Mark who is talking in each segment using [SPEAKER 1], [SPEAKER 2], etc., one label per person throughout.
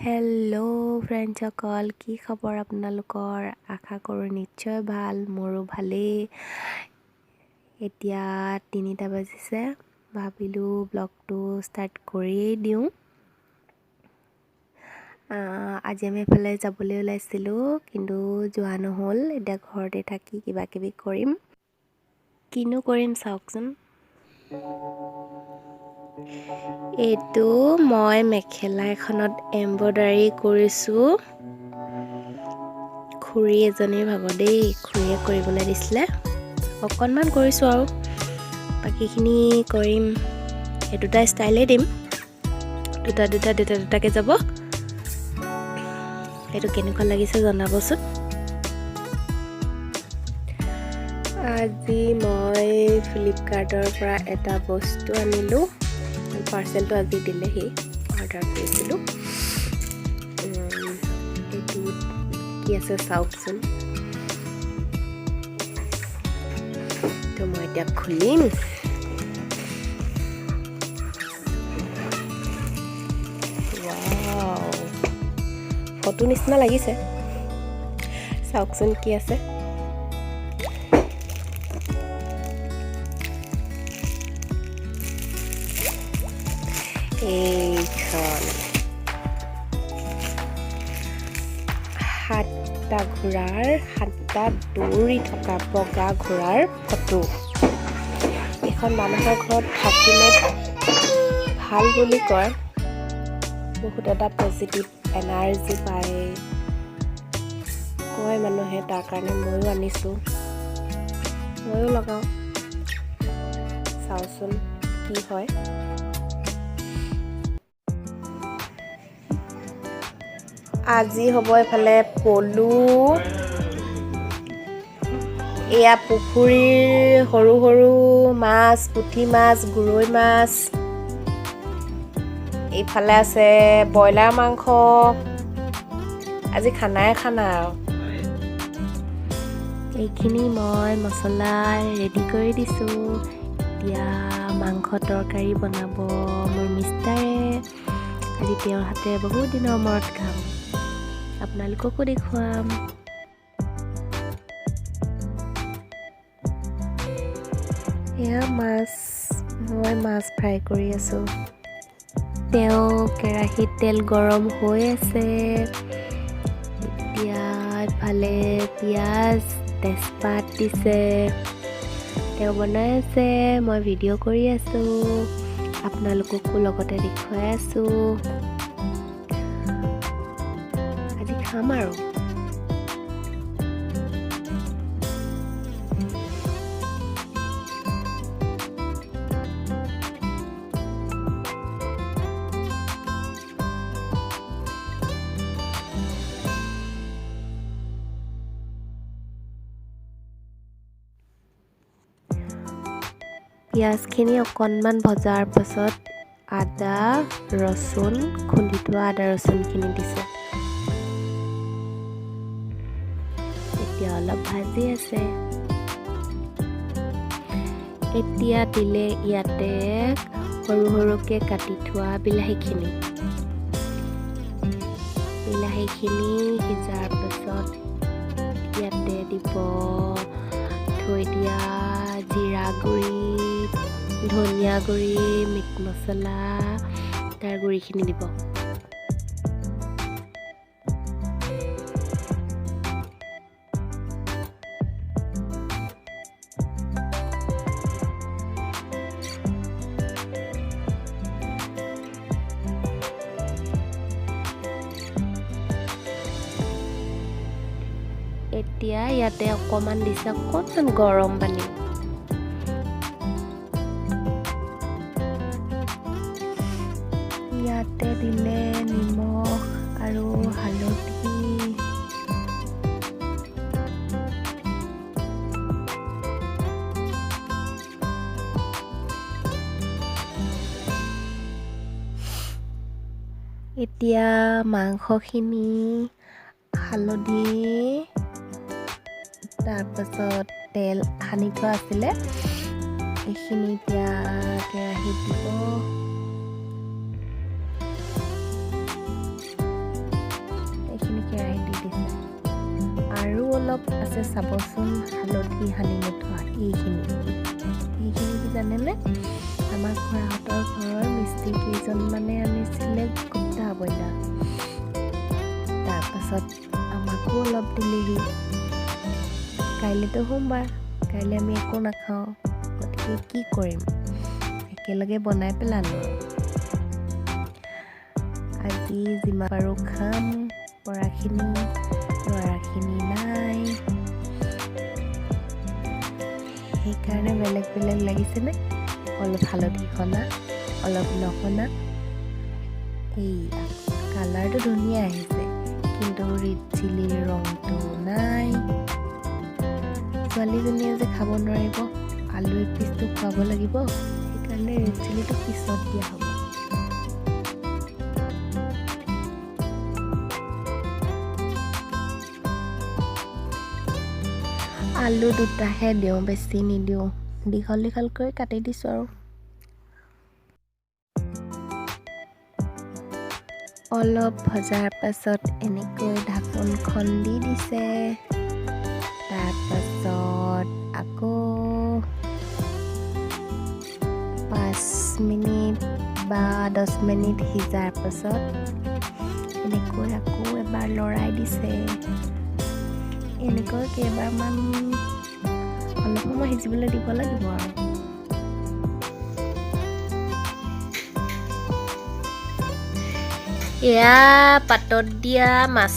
[SPEAKER 1] Hello' ফ্ৰেণ্ডসকল, কি খবৰ আপোনালোকৰ? আশা কৰোঁ নিশ্চয় ভাল, মোৰো ভালেই। এতিয়া 3টা বাজিছে, ভাবিলোঁ ব্লগটো ষ্টাৰ্ট কৰিয়েই দিওঁ। আজি আমি এফালে যাবলৈ ওলাইছিলোঁ, কিন্তু যোৱা নহ'ল। এতিয়া ঘৰতে থাকি কিবা কিবি কৰিম। কিনো কৰিম চাওকচোন। এইটো মই মেখেলা এখনত এম্ব্ৰইডাৰী কৰিছোঁ। খুৰী এজনীৰ ভাগৰ দেই, খুৰীয়ে কৰিবলৈ দিছিলে। অকণমান কৰিছোঁ আৰু বাকীখিনি কৰিম। এই দুটা ষ্টাইলেই দিম, দুটাকৈ যাব। এইটো কেনেকুৱা লাগিছে জনাবচোন। আজি মই ফ্লিপকাৰ্টৰ পৰা এটা বস্তু আনিলোঁ। পাৰ্চেলটো আজি দিলেহি, অৰ্ডাৰ কৰিছিলোঁ। এইটো কি আছে চাওকচোন। তো মই এতিয়া খুলিম। ফটো নিচিনা লাগিছে, চাওকচোন কি আছে। এইখন 7টা ঘোঁৰাৰ 7টা দৌৰি থকা বগা ঘোঁৰাৰ ফটো। এইখন মানুহৰ ঘৰত থাকিলে ভাল বুলি কয়, বহুত এটা পজিটিভ এনাৰ্জি পায় কয় মানুহে। তাৰ কাৰণে ময়ো আনিছোঁ, ময়ো লগাওঁ। চাওঁচোন কি হয়। আজি হ'ব এইফালে পলু। এয়া পুখুৰীৰ সৰু সৰু মাছ, পুঠি মাছ, গৰৈ মাছ। এইফালে আছে ব্ৰইলাৰ মাংস। আজি খানাই খানা আৰু। এইখিনি মই মছলা ৰেডি কৰি দিছোঁ। এতিয়া মাংস তৰকাৰী বনাব মোৰ মিষ্টাৰে। আজি তেওঁৰ হাতে বহুত দিনৰ মূৰত খাম, আপোনালোককো দেখুৱাম। এয়া মাছ, মই মাছ ফ্ৰাই কৰি আছোঁ। তেওঁ কেৰাহীত তেল গৰম হৈ আছে। এতিয়া ইফালে পিঁয়াজ, তেজপাত দিছে। তেওঁ বনাই আছে, মই ভিডিঅ' কৰি আছোঁ, আপোনালোককো লগতে দেখুৱাই আছোঁ। আজি খাম আৰু। পিঁয়াজখিনি অকণমান ভজাৰ পাছত আদা ৰচুন, খুন্দি থোৱা আদা ৰচুনখিনি দিছে। এতিয়া অলপ ভাজি আছে। এতিয়া দিলে ইয়াতে সৰু সৰুকৈ কাটি থোৱা বিলাহীখিনি সিজাৰ পাছত ইয়াতে দিব থৈ দিয়া জিৰা গুড়ি, ধনিয়া গুড়ি, মিট মছলা, তাৰ গুড়িখিনি দিব। এতিয়া ইয়াতে অকণমান দিছে অকণমান গৰম পানী। ইয়াতে দিলে নিমখ আৰু হালধি। এতিয়া মাংসখিনি হালধি, তাৰপাছত তেল সানি থোৱা আছিলে, এইখিনি এতিয়া কেৰাহীত দিব। অলপ আছে চাবচোন হালধি সানি নোথোৱা এইখিনি কি জানেনে আমাৰ খুৰাহঁতৰ ঘৰৰ মিস্ত্ৰী কেইজনমানে আনিছিলে গোটা ব্ৰইলাৰ তাৰপাছত আমাকো অলপ দিলেহি কাইলৈতো সোমবাৰ কাইলৈ আমি একো নাখাওঁ গতিকে কি কৰিম একেলগে বনাই পেলালোঁ আজি যিমান পাৰোঁ খাম পৰাখিনি ল'ৰাখিনি নাই সেইকাৰণে বেলেগ বেলেগ লাগিছেনে অলপ হালধি সনা অলপ নসনা এইয়া কালাৰটো ধুনীয়া আহিছে কিন্তু ৰেড চিলিৰ ৰংটো নাই ছোৱালীজনীয়ে যে খাব নোৱাৰিব আলু এপিচটো খুৱাব লাগিব সেইকাৰণে ৰেড চিলিটো পিছত দিয়া হ'ব আলু দুটাহে দিওঁ বেছি নিদিওঁ দীঘল দীঘলকৈ কাটি দিছোঁ আৰু অলপ ভজাৰ পাছত এনেকৈ ঢাকোনখন দি দিছে তাৰপাছত আকৌ 5 মিনিট বা 10 মিনিট সিজাৰ পাছত এনেকৈ আকৌ এবাৰ লৰাই দিছে এনেকৈ কেইবাৰমান অলপ সময় সিজিবলৈ দিব লাগিব আৰু এয়া পাতত দিয়া মাছ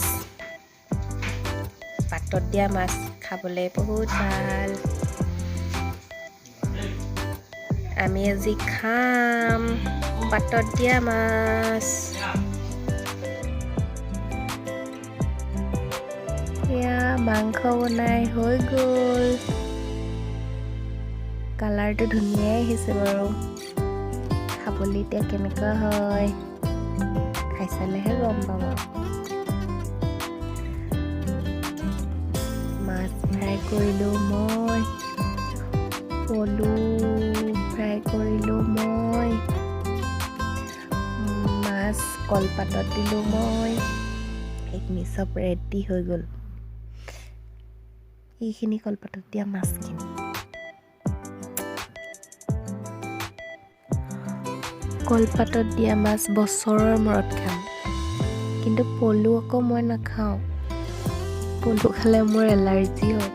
[SPEAKER 1] খাবলৈ বহুত ভাল আমি আজি খাম পাতত দিয়া মাছ এয়া মাংস বনাই হৈ গ'ল কালাৰটো ধুনীয়াই আহিছে বাৰু খাবলৈ এতিয়া কেনেকুৱা হয় খাই চালেহে গম পাব মাছ ফ্ৰাই কৰিলোঁ মই পলু ফ্ৰাই কৰিলোঁ মই মাছ কলপাতত দিলোঁ মই এইখিনি চব ৰেডি হৈ গ'ল এইখিনি কলপাতত দিয়া মাছখিনি কলপাতত দিয়া মাছ বছৰৰ মূৰত খাম কিন্তু পলু আকৌ মই নাখাওঁ পলু খালে মোৰ এলাৰ্জি হয়